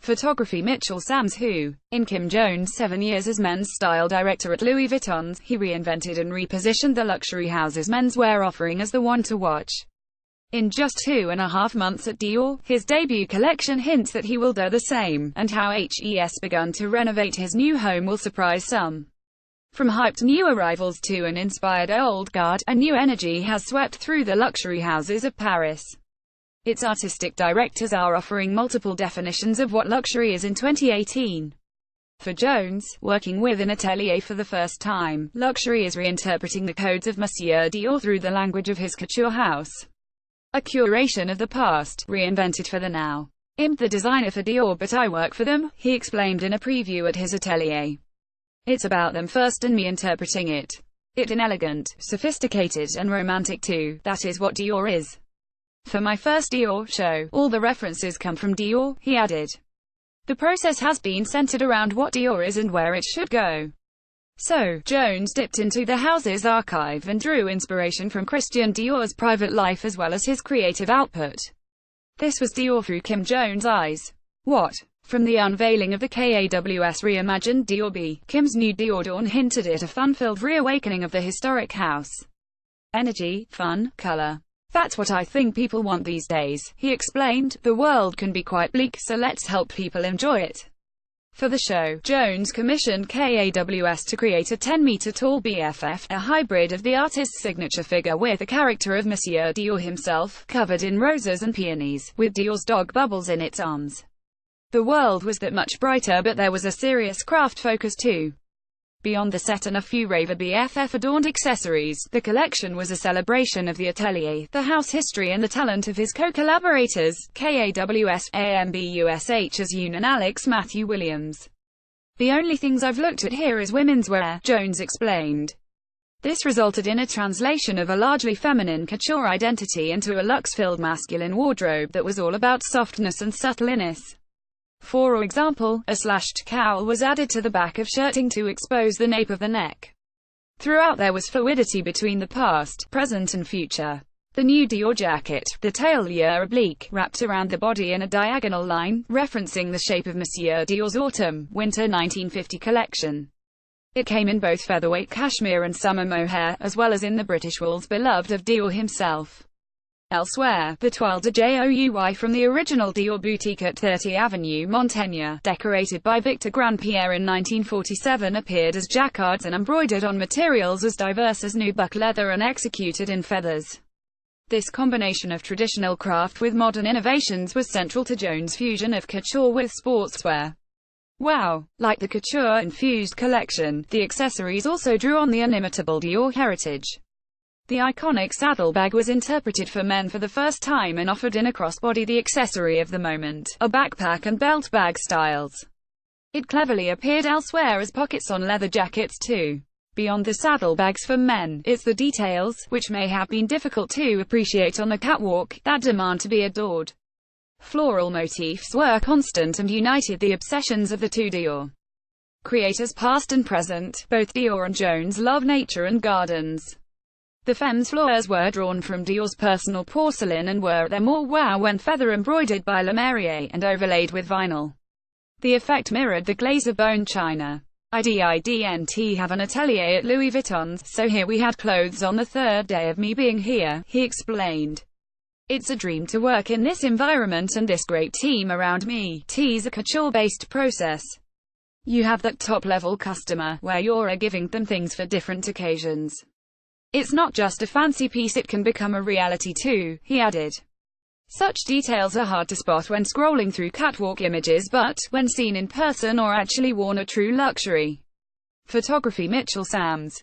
Photography Mitchell Sams who, in Kim Jones' 7 years as men's style director at Louis Vuitton, he reinvented and repositioned the luxury house's menswear offering as the one to watch. In just 2.5 months at Dior, his debut collection hints that he will do the same, and how he's begun to renovate his new home will surprise some. From hyped new arrivals to an inspired old guard, a new energy has swept through the luxury houses of Paris. Its artistic directors are offering multiple definitions of what luxury is in 2018. For Jones, working with an atelier for the first time, luxury is reinterpreting the codes of Monsieur Dior through the language of his couture house. A curation of the past, reinvented for the now. I'm the designer for Dior, but I work for them, he explained in a preview at his atelier. It's about them first and me interpreting it. It's inelegant, sophisticated and romantic too, that is what Dior is. For my first Dior show, all the references come from Dior, he added. The process has been centered around what Dior is and where it should go. So, Jones dipped into the house's archive and drew inspiration from Christian Dior's private life as well as his creative output. This was Dior through Kim Jones' eyes. What? From the unveiling of the KAWS reimagined Dior B, Kim's new Dior Dawn hinted at a fun-filled reawakening of the historic house. Energy, fun, color. That's what I think people want these days, he explained. The world can be quite bleak, so let's help people enjoy it. For the show, Jones commissioned KAWS to create a 10-meter-tall BFF, a hybrid of the artist's signature figure with the character of Monsieur Dior himself, covered in roses and peonies, with Dior's dog Bubbles in its arms. The world was that much brighter, but there was a serious craft focus too. Beyond the set and a few raver BFF-adorned accessories, the collection was a celebration of the atelier, the house history and the talent of his co-collaborators, KAWS, AMBUSH and Alex Matthew Williams. The only things I've looked at here is women's wear, Jones explained. This resulted in a translation of a largely feminine couture identity into a luxe-filled masculine wardrobe that was all about softness and subtleness. For example, a slashed cowl was added to the back of shirting to expose the nape of the neck. Throughout there was fluidity between the past, present and future. The new Dior jacket, the tailleur oblique, wrapped around the body in a diagonal line, referencing the shape of Monsieur Dior's Autumn-Winter 1950 collection. It came in both featherweight cashmere and summer mohair, as well as in the British wools beloved of Dior himself. Elsewhere, the Toile de Jouy from the original Dior boutique at 30 Avenue Montaigne, decorated by Victor Grandpierre in 1947, appeared as jacquards and embroidered on materials as diverse as nubuck leather and executed in feathers. This combination of traditional craft with modern innovations was central to Jones' fusion of couture with sportswear. Wow! Like the couture-infused collection, the accessories also drew on the inimitable Dior heritage. The iconic saddlebag was interpreted for men for the first time and offered in a crossbody, the accessory of the moment, a backpack and belt bag styles. It cleverly appeared elsewhere as pockets on leather jackets too. Beyond the saddlebags for men, it's the details, which may have been difficult to appreciate on the catwalk, that demand to be adored. Floral motifs were constant and united the obsessions of the two Dior creators past and present. Both Dior and Jones love nature and gardens. The femmes fleurs were drawn from Dior's personal porcelain and were at their more wow when feather embroidered by Le Merrier and overlaid with vinyl. The effect mirrored the glaze of bone china. I didn't have an atelier at Louis Vuitton, so here we had clothes on the third day of me being here, he explained. It's a dream to work in this environment and this great team around me. It's a couture-based process. You have that top-level customer, where you're giving them things for different occasions. It's not just a fancy piece, it can become a reality too, he added. Such details are hard to spot when scrolling through catwalk images, but, when seen in person or actually worn, are true luxury. Photography Mitchell Sams